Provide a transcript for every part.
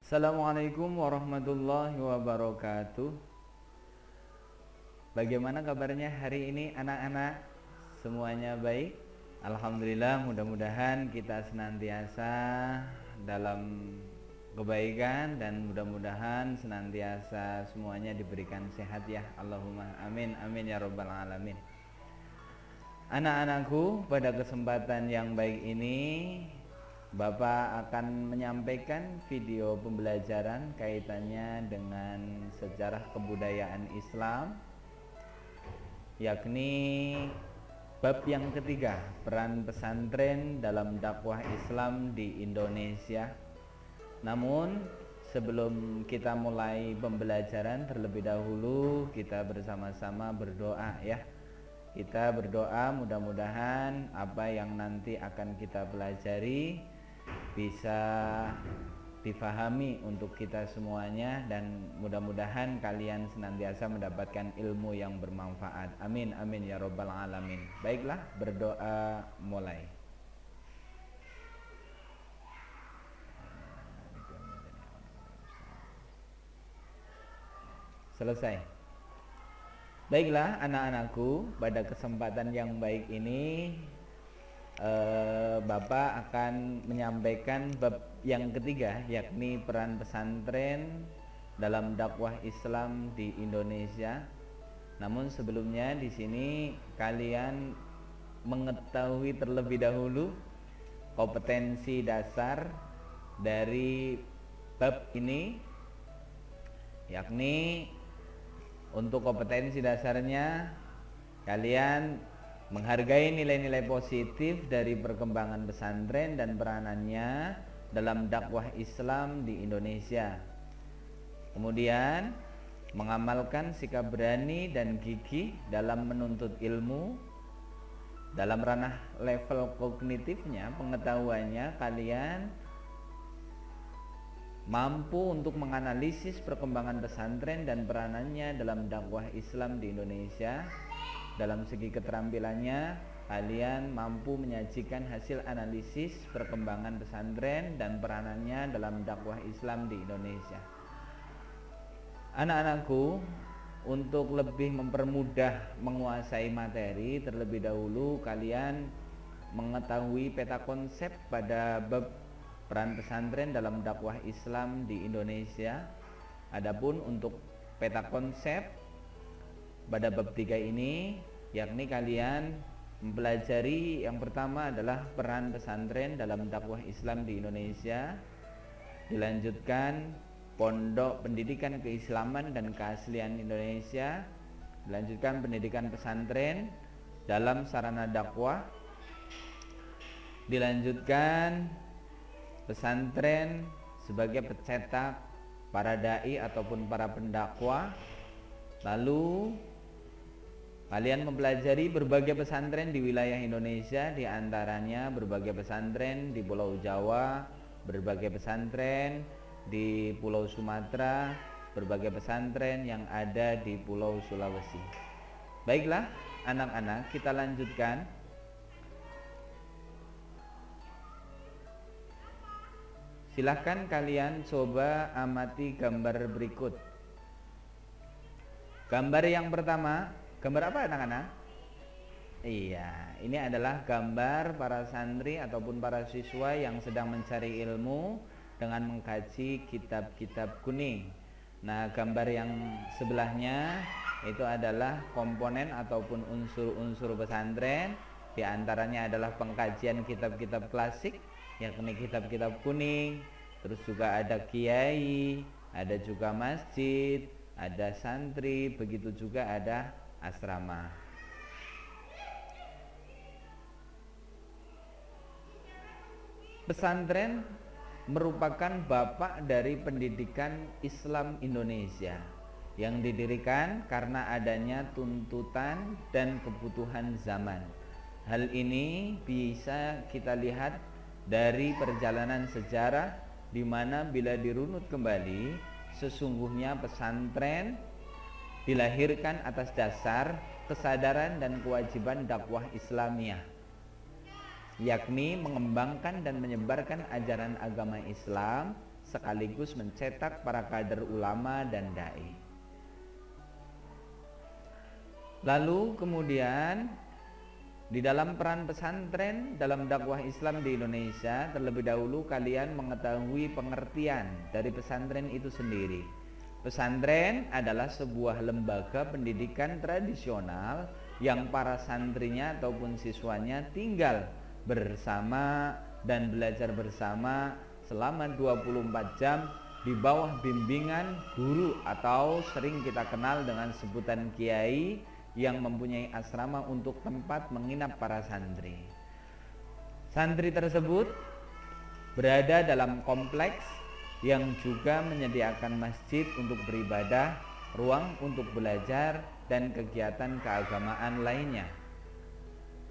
Assalamualaikum warahmatullahi wabarakatuh. Bagaimana kabarnya hari ini anak-anak? Semuanya baik? Alhamdulillah, mudah-mudahan kita senantiasa dalam kebaikan dan mudah-mudahan senantiasa semuanya diberikan sehat ya. Allahumma amin amin ya rabbal alamin. Anak-anakku, pada kesempatan yang baik ini Bapak akan menyampaikan video pembelajaran kaitannya dengan sejarah kebudayaan Islam, yakni bab yang ketiga, peran pesantren dalam dakwah Islam di Indonesia. Namun sebelum kita mulai pembelajaran, terlebih dahulu kita bersama-sama berdoa ya. Kita berdoa mudah-mudahan apa yang nanti akan kita pelajari bisa difahami untuk kita semuanya, dan mudah-mudahan kalian senantiasa mendapatkan ilmu yang bermanfaat. Amin amin ya rabbal alamin. Baiklah, berdoa mulai. Selesai. Baiklah anak-anakku, pada kesempatan yang baik ini Bapak akan menyampaikan bab yang ketiga, yakni peran pesantren dalam dakwah Islam di Indonesia. Namun sebelumnya di sini kalian mengetahui terlebih dahulu kompetensi dasar dari bab ini, yakni untuk kompetensi dasarnya kalian menghargai nilai-nilai positif dari perkembangan pesantren dan peranannya dalam dakwah Islam di Indonesia. Kemudian mengamalkan sikap berani dan gigih dalam menuntut ilmu. Dalam ranah level kognitifnya, pengetahuannya, kalian mampu untuk menganalisis perkembangan pesantren dan peranannya dalam dakwah Islam di Indonesia. Dalam segi keterampilannya, kalian mampu menyajikan hasil analisis perkembangan pesantren dan peranannya dalam dakwah Islam di Indonesia. Anak-anakku, untuk lebih mempermudah menguasai materi, terlebih dahulu kalian mengetahui peta konsep pada bab peran pesantren dalam dakwah Islam di Indonesia. Adapun untuk peta konsep pada bab 3 ini, yakni kalian mempelajari yang pertama adalah peran pesantren dalam dakwah Islam di Indonesia. Dilanjutkan Pondok Pendidikan Keislaman dan Keaslian Indonesia. Dilanjutkan pendidikan pesantren dalam sarana dakwah. Dilanjutkan pesantren sebagai pencetak para dai ataupun para pendakwah. Lalu kalian mempelajari berbagai pesantren di wilayah Indonesia, di antaranya berbagai pesantren di Pulau Jawa, berbagai pesantren di Pulau Sumatera, berbagai pesantren yang ada di Pulau Sulawesi. Baiklah anak-anak, kita lanjutkan. Silahkan kalian coba amati gambar berikut. Gambar yang pertama, gambar apa anak-anak? Iya, ini adalah gambar para santri ataupun para siswa yang sedang mencari ilmu dengan mengkaji kitab-kitab kuning. Nah, gambar yang sebelahnya itu adalah komponen ataupun unsur-unsur pesantren. Di antaranya adalah pengkajian kitab-kitab klasik, yakni kitab-kitab kuning. Terus juga ada kiai, ada juga masjid, ada santri, begitu juga ada asrama. Pesantren merupakan bapak dari pendidikan Islam Indonesia yang didirikan karena adanya tuntutan dan kebutuhan zaman. Hal ini bisa kita lihat dari perjalanan sejarah, di mana bila dirunut kembali, sesungguhnya pesantren dilahirkan atas dasar kesadaran dan kewajiban dakwah Islamiyah, yakni mengembangkan dan menyebarkan ajaran agama Islam sekaligus mencetak para kader ulama dan dai. Lalu kemudian di dalam peran pesantren dalam dakwah Islam di Indonesia, terlebih dahulu kalian mengetahui pengertian dari pesantren itu sendiri. Pesantren adalah sebuah lembaga pendidikan tradisional yang para santrinya ataupun siswanya tinggal bersama dan belajar bersama selama 24 jam di bawah bimbingan guru atau sering kita kenal dengan sebutan kiai yang mempunyai asrama untuk tempat menginap para santri. Santri tersebut berada dalam kompleks yang juga menyediakan masjid untuk beribadah, ruang untuk belajar, dan kegiatan keagamaan lainnya.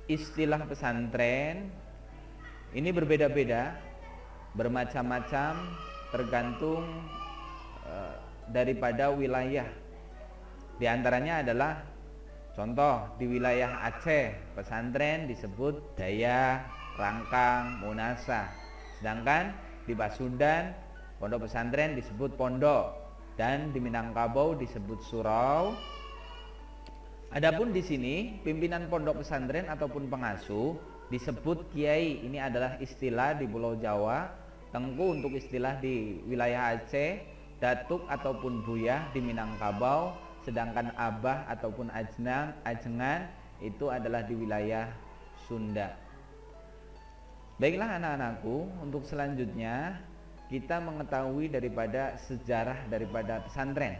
Istilah pesantren ini berbeda-beda, bermacam-macam tergantung daripada wilayah. Di antaranya adalah contoh di wilayah Aceh, pesantren disebut Daya, Rangkang, Monasa. Sedangkan di Pasundan, pondok pesantren disebut pondok, dan di Minangkabau disebut surau. Adapun di sini pimpinan pondok pesantren ataupun pengasuh disebut kiai. Ini adalah istilah di Pulau Jawa. Tengku untuk istilah di wilayah Aceh, datuk ataupun buyah di Minangkabau, sedangkan abah ataupun ajengan itu adalah di wilayah Sunda. Baiklah anak-anakku, untuk selanjutnya kita mengetahui daripada sejarah daripada pesantren.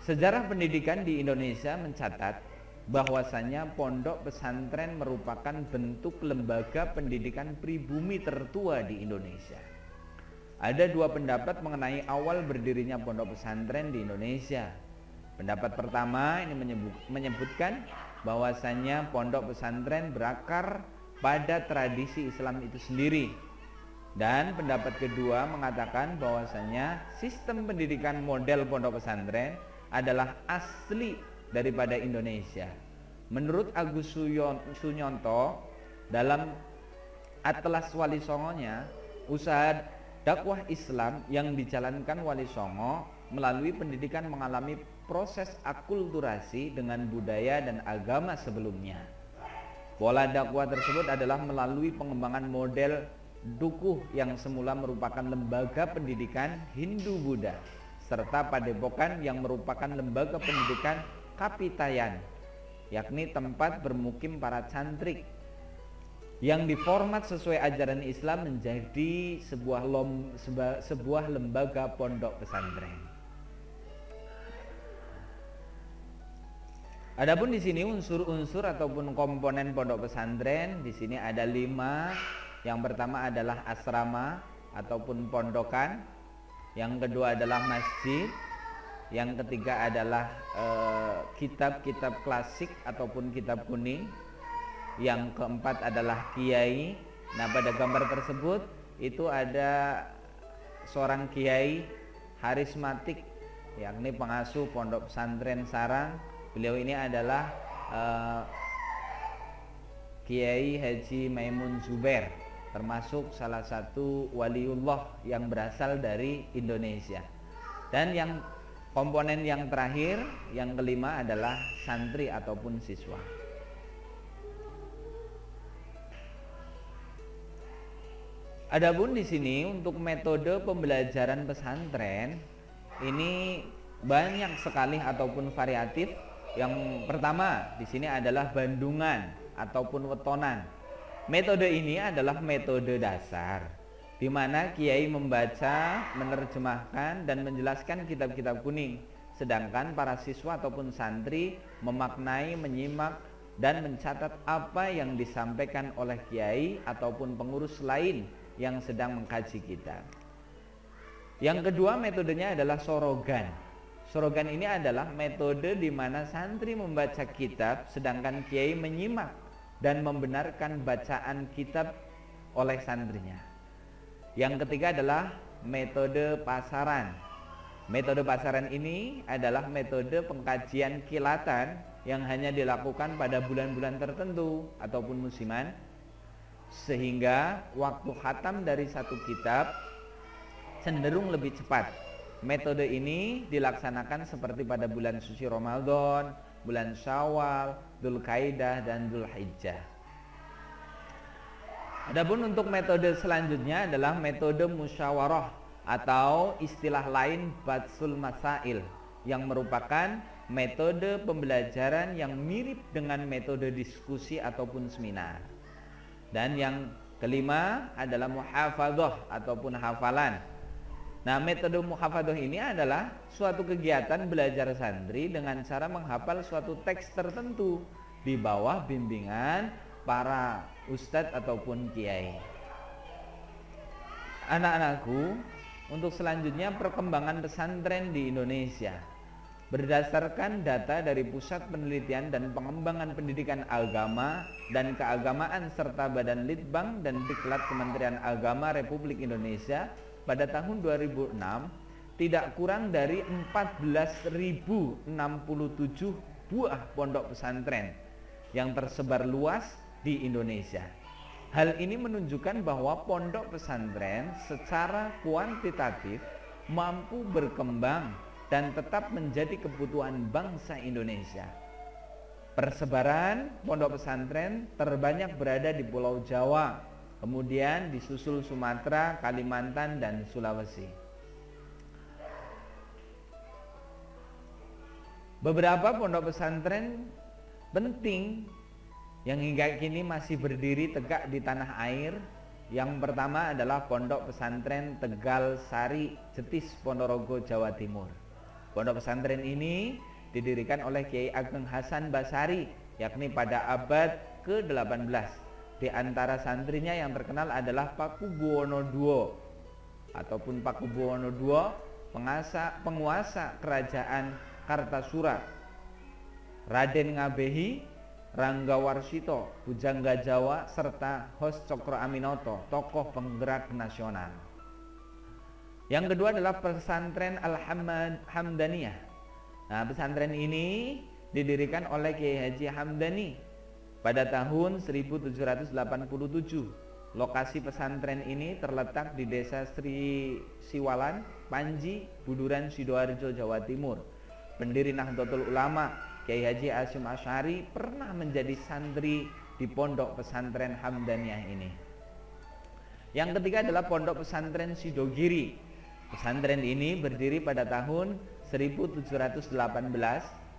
Sejarah pendidikan di Indonesia mencatat bahwasanya pondok pesantren merupakan bentuk lembaga pendidikan pribumi tertua di Indonesia. Ada dua pendapat mengenai awal berdirinya pondok pesantren di Indonesia. Pendapat pertama ini menyebutkan bahwasanya pondok pesantren berakar pada tradisi Islam itu sendiri. Dan pendapat kedua mengatakan bahwasanya sistem pendidikan model pondok pesantren adalah asli daripada Indonesia. Menurut Agus Sunyonto dalam Atlas Wali Songonya, usaha dakwah Islam yang dijalankan Wali Songo melalui pendidikan mengalami proses akulturasi dengan budaya dan agama sebelumnya. Pola dakwah tersebut adalah melalui pengembangan model dukuh yang semula merupakan lembaga pendidikan Hindu-Buddha, serta padepokan yang merupakan lembaga pendidikan Kapitayan, yakni tempat bermukim para cantrik, yang diformat sesuai ajaran Islam menjadi sebuah lembaga pondok pesantren. Adapun di sini unsur-unsur ataupun komponen pondok pesantren di sini ada 5. Yang pertama adalah asrama ataupun pondokan. Yang kedua adalah masjid. Yang ketiga adalah kitab-kitab klasik ataupun kitab kuning. Yang keempat adalah kiai. Nah, pada gambar tersebut itu ada seorang kiai harismatik, yakni pengasuh pondok pesantren Sarang. Beliau ini adalah Kiai Haji Maimun Zubair, termasuk salah satu waliullah yang berasal dari Indonesia. Dan yang komponen yang terakhir, yang kelima adalah santri ataupun siswa. Adapun di sini untuk metode pembelajaran pesantren ini banyak sekali ataupun variatif. Yang pertama di sini adalah bandungan ataupun wetonan. Metode ini adalah metode dasar, di mana kiai membaca, menerjemahkan, dan menjelaskan kitab-kitab kuning, sedangkan para siswa ataupun santri memaknai, menyimak, dan mencatat apa yang disampaikan oleh kiai ataupun pengurus lain yang sedang mengkaji kitab. Yang kedua metodenya adalah sorogan. Sorogan ini adalah metode di mana santri membaca kitab, sedangkan kiai menyimak dan membenarkan bacaan kitab oleh santrinya. Yang ketiga adalah metode pasaran. Metode pasaran ini adalah metode pengkajian kilatan yang hanya dilakukan pada bulan-bulan tertentu ataupun musiman, sehingga waktu khatam dari satu kitab cenderung lebih cepat. Metode ini dilaksanakan seperti pada bulan suci Ramadan, bulan Syawal, Dzulqa'dah dan Dzulhijjah. Adapun untuk metode selanjutnya adalah metode musyawarah atau istilah lain Badsul Masail, yang merupakan metode pembelajaran yang mirip dengan metode diskusi ataupun seminar. Dan yang kelima adalah muhafadzah ataupun hafalan. Nah, metode muhafadzah ini adalah suatu kegiatan belajar santri dengan cara menghafal suatu teks tertentu di bawah bimbingan para ustadz ataupun kiai. Anak-anakku, untuk selanjutnya perkembangan pesantren di Indonesia. Berdasarkan data dari Pusat Penelitian dan Pengembangan Pendidikan Agama dan Keagamaan serta Badan Litbang dan Diklat Kementerian Agama Republik Indonesia, pada tahun 2006 tidak kurang dari 14.067 buah pondok pesantren yang tersebar luas di Indonesia. Hal ini menunjukkan bahwa pondok pesantren secara kuantitatif mampu berkembang dan tetap menjadi kebutuhan bangsa Indonesia. Persebaran pondok pesantren terbanyak berada di Pulau Jawa, kemudian disusul Sumatera, Kalimantan, dan Sulawesi. Beberapa pondok pesantren penting yang hingga kini masih berdiri tegak di tanah air. Yang pertama adalah Pondok Pesantren Tegal Sari, Jetis, Ponorogo, Jawa Timur. Pondok pesantren ini didirikan oleh Kiai Ageng Hasan Basari, yakni pada abad ke-18. Di antara santrinya yang terkenal adalah Pakubuwono II ataupun Pakubuwono II, penguasa kerajaan Kartasura, Raden Ngabehi, Ranggawarsito, Bujangga Jawa, serta Hos Cokro Aminoto, tokoh penggerak nasional. Yang kedua adalah pesantren Al-Hamdaniyah. Nah, pesantren ini didirikan oleh Kiai Haji Hamdani pada tahun 1787. Lokasi pesantren ini terletak di Desa Sri Siwalan, Panji, Buduran, Sidoarjo, Jawa Timur. Pendiri Nahdlatul Ulama Kiai Haji Hasyim Asy'ari pernah menjadi santri di pondok pesantren Hamdaniyah ini. Yang ketiga adalah Pondok Pesantren Sidogiri. Pesantren ini berdiri pada tahun 1718.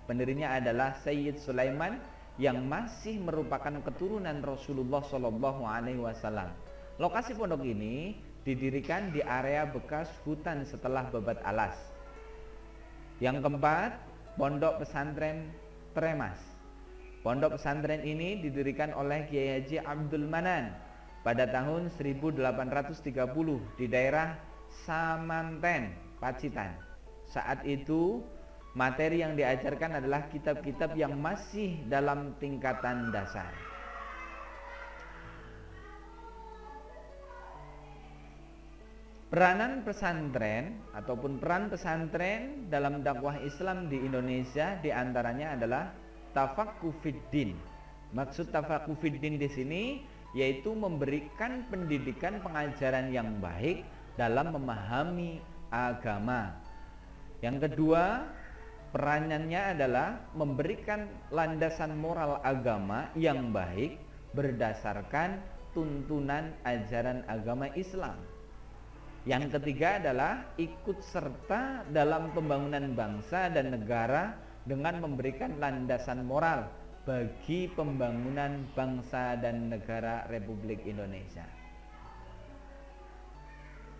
Pendirinya adalah Sayyid Sulaiman yang masih merupakan keturunan Rasulullah SAW. Lokasi pondok ini didirikan di area bekas hutan setelah babat alas. Yang keempat, Pondok Pesantren Tremas. Pondok pesantren ini didirikan oleh Kiai Haji Abdul Manan pada tahun 1830 di daerah Samanten, Pacitan. Saat itu materi yang diajarkan adalah kitab-kitab yang masih dalam tingkatan dasar. Peranan pesantren ataupun peran pesantren dalam dakwah Islam di Indonesia diantaranya adalah tafaqquh fiddin. Maksud tafaqquh fiddin di sini yaitu memberikan pendidikan pengajaran yang baik dalam memahami agama. Yang kedua, peranannya adalah memberikan landasan moral agama yang baik berdasarkan tuntunan ajaran agama Islam. Yang ketiga adalah ikut serta dalam pembangunan bangsa dan negara dengan memberikan landasan moral bagi pembangunan bangsa dan negara Republik Indonesia.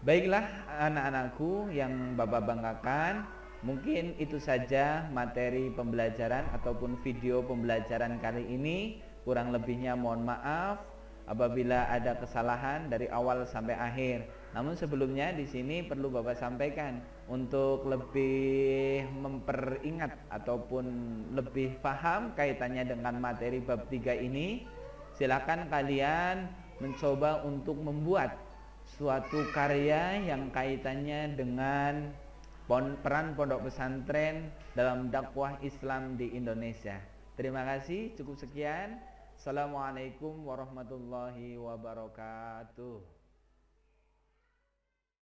Baiklah anak-anakku yang Bapak banggakan, mungkin itu saja materi pembelajaran ataupun video pembelajaran kali ini. Kurang lebihnya mohon maaf apabila ada kesalahan dari awal sampai akhir. Namun sebelumnya di sini perlu Bapak sampaikan untuk lebih memperingat ataupun lebih paham kaitannya dengan materi bab 3 ini, silakan kalian mencoba untuk membuat suatu karya yang kaitannya dengan peran pondok pesantren dalam dakwah Islam di Indonesia. Terima kasih, cukup sekian. Assalamualaikum warahmatullahi wabarakatuh.